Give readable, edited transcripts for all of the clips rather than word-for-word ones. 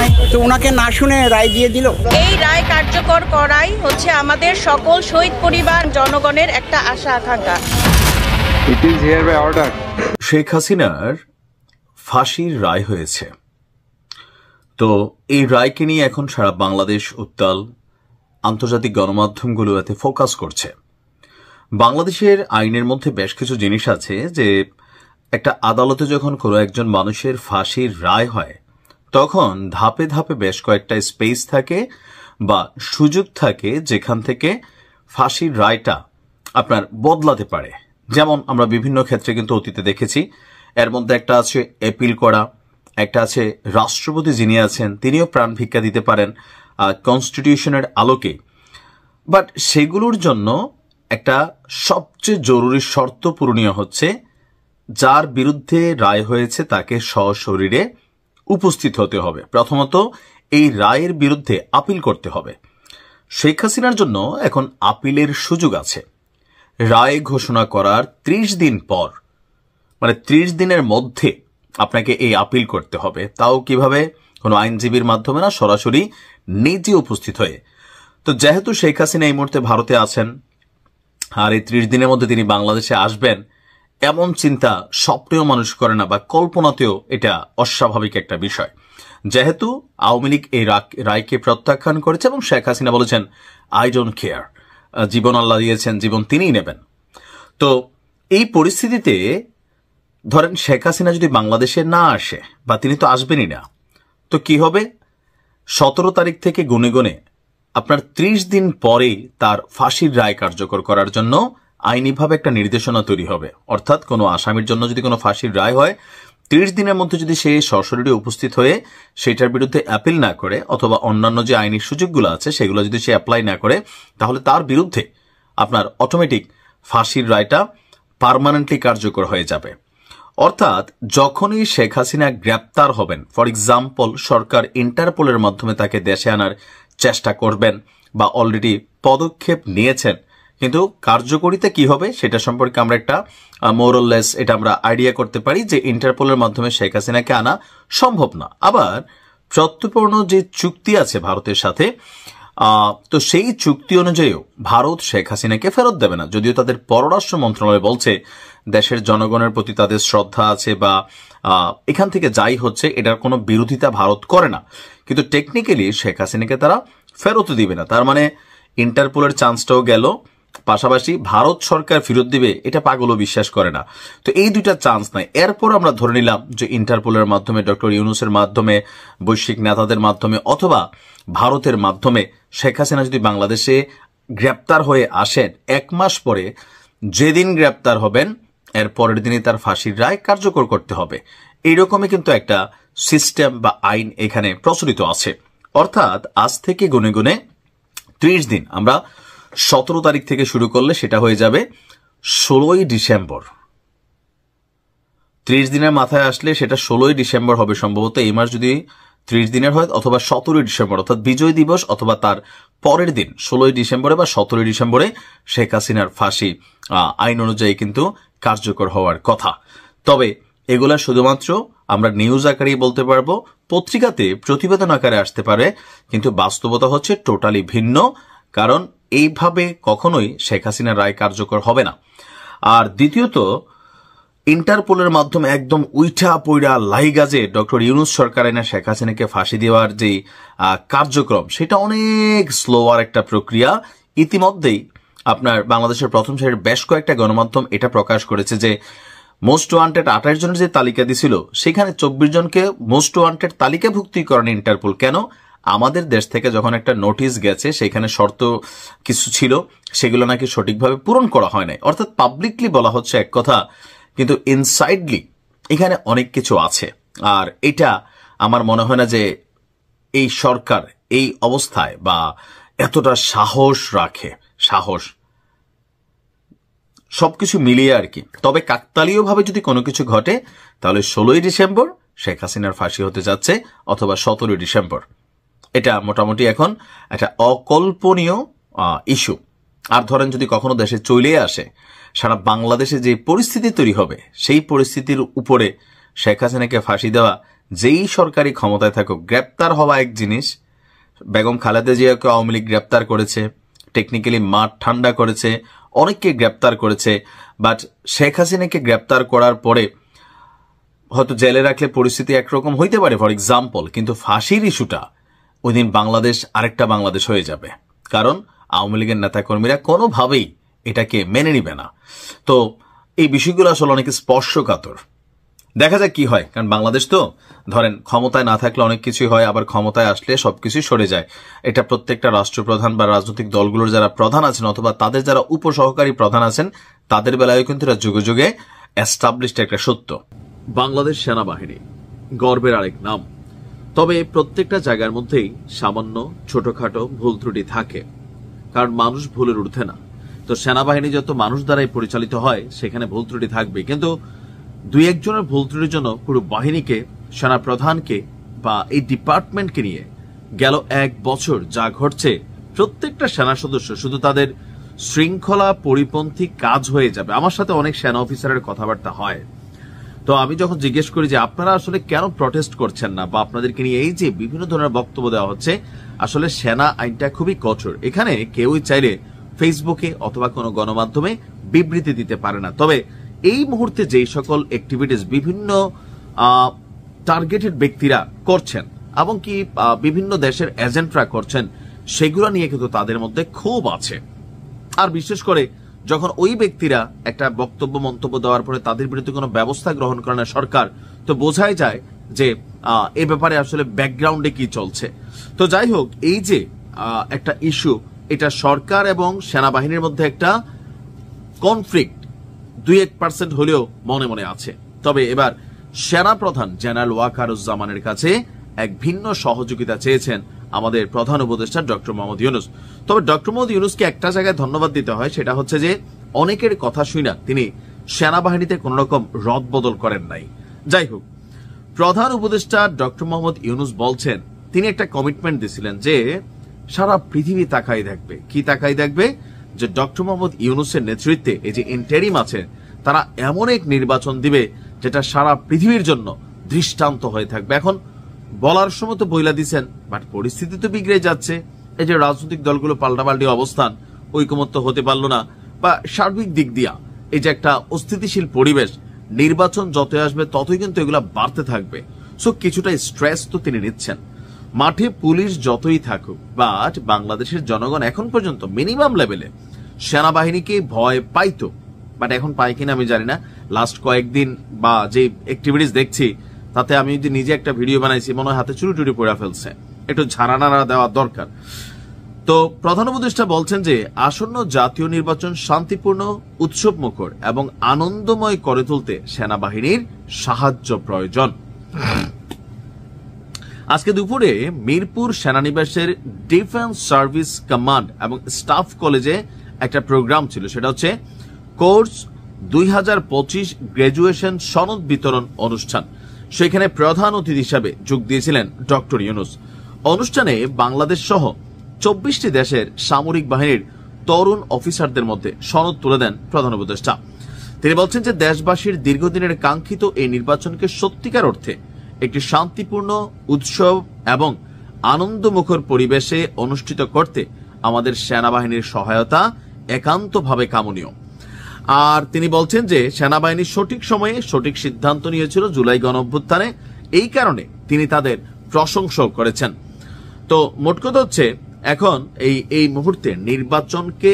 নয়, তো ওনাকে না শুনে রায় দিয়ে দিল। এই রায় কার্যকর করাই হচ্ছে আমাদের সকল শহীদ পরিবার জনগণের একটা আশা আকাঙ্ক্ষা। It is here by order. Sheikh হাসিনার ফাঁসির রায় হয়েছে, তো এই রায়কে নিয়ে এখন সারা বাংলাদেশ উত্তাল, আন্তর্জাতিক গণমাধ্যমগুলো এতে ফোকাস করছে। বাংলাদেশের আইনের মধ্যে বেশ কিছু জিনিস আছে যে একটা আদালতে যখন কোনো একজন মানুষের ফাঁসির রায় হয় তখন ধাপে ধাপে বেশ কয়েকটা স্পেস থাকে বা সুযোগ থাকে যেখান থেকে ফাঁসির রায়টা আপনার বদলাতে পারে। যেমন আমরা বিভিন্ন ক্ষেত্রে কিন্তু অতীতে দেখেছি, এর মধ্যে একটা আছে অ্যাপিল করা, একটা আছে রাষ্ট্রপতি যিনি আছেন তিনিও প্রাণ ভিক্ষা দিতে পারেন কনস্টিটিউশনের আলোকে। বাট সেগুলোর জন্য একটা সবচেয়ে জরুরি শর্ত পূরণীয় হচ্ছে যার বিরুদ্ধে রায় হয়েছে তাকে সশরীরে উপস্থিত হতে হবে। প্রথমত এই রায়ের বিরুদ্ধে আপিল করতে হবে। শেখ হাসিনার জন্য এখন আপিলের সুযোগ আছে। রায় ঘোষণা করার 30 দিন পর, মানে 30 দিনের মধ্যে আপনাকে এই আপিল করতে হবে। তাও কিভাবে? কোনো আইনজীবীর মাধ্যমে না, সরাসরি নিজে উপস্থিত হয়ে। তো যেহেতু শেখ হাসিনা এই মুহূর্তে ভারতে আছেন আর এই 30 দিনের মধ্যে তিনি বাংলাদেশে আসবেন, এমন চিন্তা স্বপ্নেও মানুষ করে না বা কল্পনাতেও এটা অস্বাভাবিক একটা বিষয়। যেহেতু আওয়ামী লীগ এই রায়কে প্রত্যাখ্যান করেছে এবং শেখ হাসিনা বলেছেন আই ডোন্ট কেয়ার, জীবন আল্লাহ দিয়েছেন, জীবন তিনিই নেবেন। তো এই পরিস্থিতিতে ধরেন শেখ হাসিনা যদি বাংলাদেশে না আসে, বা তিনি তো আসবেনই না, তো কি হবে? 17 তারিখ থেকে গুনে গুনে আপনার 30 দিন পরেই তার ফাঁসির রায় কার্যকর করার জন্য আইনিভাবে একটা নির্দেশনা তৈরি হবে। অর্থাৎ কোনো আসামির জন্য যদি কোনো ফাঁসির রায় হয়, 30 দিনের মধ্যে যদি সে সশরীরে উপস্থিত হয়ে সেটার বিরুদ্ধে অ্যাপিল না করে অথবা অন্যান্য যে আইনি সুযোগগুলো আছে সেগুলো যদি সে অ্যাপ্লাই না করে, তাহলে তার বিরুদ্ধে আপনার অটোমেটিক ফাঁসির রায়টা পার্মানেন্টলি কার্যকর হয়ে যাবে। অর্থাৎ যখনই শেখ হাসিনা গ্রেপ্তার হবেন, ফর এক্সাম্পল সরকার ইন্টারপোলের মাধ্যমে তাকে দেশে আনার চেষ্টা করবেন বা অলরেডি পদক্ষেপ নিয়েছেন, কিন্তু কার্যকরিতা কি হবে সেটা সম্পর্কে আমরা একটা মোরলেস এটা আমরা আইডিয়া করতে পারি যে ইন্টারপোলের মাধ্যমে শেখ হাসিনাকে আনা সম্ভব না। আবার প্রত্যর্পণ যে চুক্তি আছে ভারতের সাথে, তো সেই চুক্তি অনুযায়ীও ভারত শেখ হাসিনাকে ফেরত দেবে না। যদিও তাদের পররাষ্ট্র মন্ত্রণালয় বলছে দেশের জনগণের প্রতি তাদের শ্রদ্ধা আছে বা এখান থেকে যাই হচ্ছে এটার কোনো বিরোধিতা ভারত করে না, কিন্তু টেকনিক্যালি শেখ হাসিনাকে তারা ফেরত দিবে না। তার মানে ইন্টারপোলের চান্সটাও গেল, পাশাপাশি ভারত সরকার ফেরত দিবে এটা পাগলও বিশ্বাস করে না। তো এই দুইটা চান্স নাই। এরপর আমরা ধরে নিলাম যে ইন্টারপোলের মাধ্যমে, ডক্টর ইউনূসের মাধ্যমে, বৈশ্বিক নেতাদের মাধ্যমে অথবা ভারতের মাধ্যমে শেখ হাসিনা যদি বাংলাদেশে গ্রেপ্তার হয়ে আসেন, 1 মাস পরে যেদিন গ্রেপ্তার হবেন এর পরের দিনই তার ফাঁসির রায় কার্যকর করতে হবে। এইরকমই কিন্তু একটা সিস্টেম বা আইন এখানে প্রচলিত আছে। অর্থাৎ আজ থেকে গুনে গুনে 30 দিন, আমরা 17 তারিখ থেকে শুরু করলে সেটা হয়ে যাবে 16ই ডিসেম্বর। 30 দিনের মাথায় আসলে সেটা 16ই ডিসেম্বর হবে সম্ভবত। এই মাস যদি 30 দিনের হয় অথবা 17ই ডিসেম্বর, অর্থাৎ বিজয় দিবস অথবা তার পরের দিন 16ই ডিসেম্বরে বা 17ই ডিসেম্বরে শেখ হাসিনার ফাঁসি আইন অনুযায়ী কিন্তু কার্যকর হওয়ার কথা। তবে এগুলা শুধুমাত্র আমরা নিউজ আকারেই বলতে পারবো, পত্রিকাতে প্রতিবেদন আকারে আসতে পারে, কিন্তু বাস্তবতা হচ্ছে টোটালি ভিন্ন। কারণ এইভাবে কখনোই শেখ হাসিনার রায় কার্যকর হবে না। আর দ্বিতীয়ত, ইন্টারপোলের মাধ্যমে একদম উইঠা পইড়া লাইগাজে ডক্টর ইউনূস সরকার এনে শেখ হাসিনাকে ফাঁসি দেওয়ার যে কার্যক্রম, সেটা অনেক স্লোয়ার একটা প্রক্রিয়া। ইতিমধ্যেই আপনার বাংলাদেশের প্রথম সারির বেশ কয়েকটা গণমাধ্যম এটা প্রকাশ করেছে যে মোস্ট ওয়ান্টেড 28 জনের যে তালিকা দিছিল সেখানে 24 জনকে মোস্ট ওয়ান্টেড তালিকাভুক্তি করেন ইন্টারপোল। কেন? আমাদের দেশ থেকে যখন একটা নোটিশ গেছে সেখানে শর্ত কিছু ছিল, সেগুলো নাকি সঠিকভাবে পূরণ করা হয় নাই। অর্থাৎ পাবলিকলি বলা হচ্ছে এক কথা, কিন্তু ইনসাইডলি এখানে অনেক কিছু আছে। আর এটা আমার মনে হয় না যে এই সরকার এই অবস্থায় বা এতটা সাহস রাখে, সাহস সবকিছু মিলিয়ে আর কি। তবে কাকতালীয়ভাবে যদি কোনো কিছু ঘটে তাহলে 16ই ডিসেম্বর শেখ হাসিনার ফাঁসি হতে যাচ্ছে অথবা 17ই ডিসেম্বর। এটা মোটামুটি এখন একটা অকল্পনীয় ইস্যু। আর ধরেন যদি কখনো দেশে চলে আসে, সারা বাংলাদেশে যে পরিস্থিতি তৈরি হবে সেই পরিস্থিতির উপরে শেখ হাসিনাকে ফাঁসি দেওয়া যেই সরকারি ক্ষমতায় থাকুক, গ্রেপ্তার হওয়া এক জিনিস। বেগম খালেদা জিয়াকে আওয়ামী লীগ গ্রেপ্তার করেছে, টেকনিক্যালি মাঠ ঠান্ডা করেছে, অনেককে গ্রেপ্তার করেছে, বাট শেখ হাসিনাকে গ্রেপ্তার করার পরে হয়তো জেলে রাখলে পরিস্থিতি একরকম হইতে পারে ফর এক্সাম্পল, কিন্তু ফাঁসির ইস্যুটা ওই দিন বাংলাদেশ আরেকটা বাংলাদেশ হয়ে যাবে, কারণ আওয়ামী লীগের নেতাকর্মীরা কোনোভাবেই এটাকে মেনে নিবে না। তো এই বিষয়গুলো আসলে অনেক স্পর্শকাতর। দেখা যাক কি হয়, কারণ বাংলাদেশ তো ধরেন ক্ষমতায় না থাকলে অনেক কিছুই হয়, আবার ক্ষমতায় আসলে সবকিছুই সরে যায়। এটা প্রত্যেকটা রাষ্ট্রপ্রধান বা রাজনৈতিক দলগুলোর যারা প্রধান আছেন অথবা তাদের যারা উপসহকারী প্রধান আছেন তাদের বেলায় কিন্তু এটা যুগে যুগে এস্টাবলিশড একটা সত্য। বাংলাদেশ সেনাবাহিনী গর্বের আরেক নাম, তবে প্রত্যেকটা জায়গার মধ্যেই সামান্য ছোটখাটো ভুল ত্রুটি থাকে, কারণ মানুষ ভুলের ঊর্ধ্বে না। তো সেনাবাহিনী যত মানুষ দ্বারাই পরিচালিত হয় সেখানে ভুল ত্রুটি থাকবে, কিন্তু দুই একজনের ভুল ত্রুটির জন্য পুরো বাহিনীকে, সেনা প্রধানকে বা এই ডিপার্টমেন্টকে নিয়ে গেল 1 বছর যা ঘটছে, প্রত্যেকটা সেনা সদস্য শুধু তাদের শৃঙ্খলা পরিপন্থী কাজ হয়ে যাবে। আমার সাথে অনেক সেনা অফিসারের কথাবার্তা হয়, তো আমি যখন জিজ্ঞেস করি যে আপনারা আসলে কেন প্রটেস্ট করছেন না বা আপনাদেরকে নিয়ে এই যে বিভিন্ন ধরনের বক্তব্য দেওয়া হচ্ছে, আসলে সেনা আইনটা খুবই কঠোর, এখানে কেউই চাইলে ফেসবুকে অথবা কোনো গণমাধ্যমে বিবৃতি দিতে পারে না। তবে এই মুহূর্তে যেই সকল অ্যাক্টিভিটিস বিভিন্ন টার্গেটেড ব্যক্তিরা করছেন এবং কি বিভিন্ন দেশের এজেন্টরা করছেন, সেগুলো নিয়ে কিন্তু তাদের মধ্যে ক্ষোভ আছে। আর বিশেষ করে যখন ওই ব্যক্তিরা একটা বক্তব্য মন্তব্য দেওয়ার পরে তাদের বিরুদ্ধে কোনো ব্যবস্থা গ্রহণ করে না সরকার, তো বোঝাই যায় যে এ ব্যাপারে আসলে ব্যাকগ্রাউন্ডে কি চলছে। তো যাই হোক, এই যে একটা ইস্যু, এটা সরকার এবং সেনাবাহিনীর মধ্যে একটা কনফ্লিক্ট 2-1% হলেও মনে মনে আছে। তবে এবার সেনা প্রধান জেনারেল ওয়াকারুজ্জামানের কাছে এক ভিন্ন সহযোগিতা চেয়েছেন আমাদের প্রধান উপদেষ্টা ডক্টর মোহাম্মদ ইউনূস। তবে ডক্টর মোহাম্মদ ইউনূসকে একটা জায়গায় ধন্যবাদ দিতে হয়, সেটা হচ্ছে যে অনেকের কথা শুনে তিনি সেনাবাহিনীতে কোন রকম রদবদল করেন নাই। যাই হোক, প্রধান উপদেষ্টা ডক্টর মোহাম্মদ ইউনূস বলছেন তিনি একটা কমিটমেন্ট দিয়েছিলেন যে সারা পৃথিবী তাকাই দেখবে। কি তাকাই দেখবে? যে ডক্টর মোহাম্মদ ইউনূসের নেতৃত্বে এই যে ইন্টারিম আছে তারা এমন এক নির্বাচন দিবে যেটা সারা পৃথিবীর জন্য দৃষ্টান্ত হয়ে থাকবে। এখন বলার সময় তো বইলা দিচ্ছেন, বাট পরিস্থিতি তো বিগড়ে যাচ্ছে। এই যে রাজনৈতিক দলগুলো পাল্টাপাল্টি অবস্থান, ঐকমত্য হতে পারলো না, বা সার্বিক দিক দিয়া এই যে একটা অস্থিতিশীল পরিবেশ, নির্বাচন যত আসবে ততই কিন্তু এগুলা বাড়তে থাকবে। সো কিছুটা স্ট্রেস তো তিনি নিচ্ছেন। মাঠে পুলিশ যতই থাকুক, বাট বাংলাদেশের জনগণ এখন পর্যন্ত মিনিমাম লেভেলে সেনাবাহিনীকে ভয় পাইতো, বাট এখন পাই কিনা আমি জানি না। লাস্ট কয়েকদিন বা যে অ্যাক্টিভিটিস দেখছি তাতে আমি যদি নিজে একটা ভিডিও বানাইছি, মনে হয় হাতে চুরি টুরি পড়ে ফেলছে, একটু ঝাড়ানাড়া দেওয়া দরকার। তো প্রধান উপদেষ্টা বলছেন যে আসন্ন জাতীয় নির্বাচন শান্তিপূর্ণ, উৎসবমুখর এবং আনন্দময় করে তুলতে সেনাবাহিনীর সাহায্য প্রয়োজন। আজকে দুপুরে মিরপুর সেনানিবাসের ডিফেন্স সার্ভিস কমান্ড এবং স্টাফ কলেজে একটা প্রোগ্রাম ছিল, সেটা হচ্ছে কোর্স 2025 গ্রাজুয়েশন সনদ বিতরণ অনুষ্ঠান। সেখানে প্রধান অতিথি হিসাবে যোগ দিয়েছিলেন ডক্টর ইউনূস। অনুষ্ঠানে বাংলাদেশ সহ 24টি দেশের সামরিক বাহিনীর তরুণ অফিসারদের মধ্যে সনদ তুলে দেন প্রধান উপদেষ্টা। তিনি বলছেন যে দেশবাসীর দীর্ঘদিনের কাঙ্ক্ষিত এই নির্বাচনকে সত্যিকার অর্থে একটি শান্তিপূর্ণ, উৎসব এবং আনন্দমুখর পরিবেশে অনুষ্ঠিত করতে আমাদের সেনাবাহিনীর সহায়তা একান্তভাবে কামনীয়। আর তিনি বলছেন যে সেনাবাহিনী সঠিক সময়ে সঠিক সিদ্ধান্ত নিয়েছিল জুলাই গণঅভ্যুত্থানে, এই কারণে তিনি তাদের প্রশংসাও করেছেন। তো মোট কথা হচ্ছে এখন এই মুহূর্তে নির্বাচনকে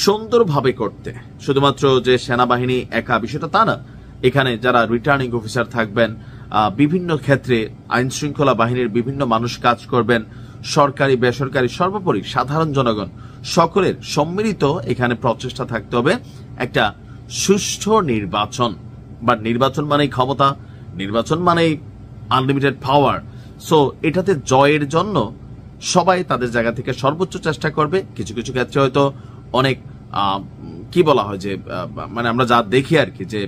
সুন্দরভাবে করতে শুধুমাত্র যে সেনাবাহিনী একা বিষয়টা তা না, এখানে যারা রিটার্নিং অফিসার থাকবেন, বিভিন্ন ক্ষেত্রে আইন শৃঙ্খলা বাহিনীর বিভিন্ন মানুষ কাজ করবেন, সরকারি বেসরকারি সর্বোপরি সাধারণ জনগণ সকলের সম্মিলিত এখানে প্রচেষ্টা থাকতে হবে একটা সুষ্ঠু নির্বাচন। বা নির্বাচন মানেই ক্ষমতা, নির্বাচন মানেই আনলিমিটেড পাওয়ার। সো এটাতে জয়ের জন্য সবাই তাদের জায়গা থেকে সর্বোচ্চ চেষ্টা করবে। কিছু কিছু ক্ষেত্রে হয়তো অনেক কি বলা হয় যে মানে আমরা যা দেখি আর কি, যে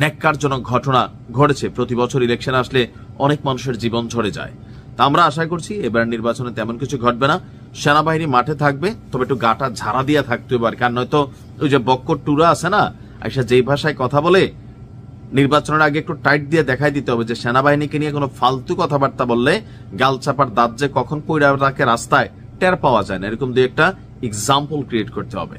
ন্যাক্কারজনক ঘটনা ঘটেছে। প্রতি বছর ইলেকশন আসলে অনেক মানুষের জীবন ঝরে যায়। তা আমরা আশা করছি এবার নির্বাচনে তেমন কিছু ঘটবে না। সেনাবাহিনী মাঠে থাকবে, তবে একটু গাটা ঝাড়া দিয়া থাকতে হবে, কারণ নয়তো ওই যে বক্কর টুরা আছে না, আইসা যেই ভাষায় কথা বলে নির্বাচনের আগে একটু টাইট দিয়ে দেখাই দিতে হবে যে সেনাবাহিনীকে নিয়ে কোনো ফালতু কথাবার্তা বললে গালচাপার দাঁত যে কখন পইড়া রাখে রাস্তায় টের পাওয়া যায় না, এরকম দিয়ে একটা এক্সাম্পল ক্রিয়েট করতে হবে।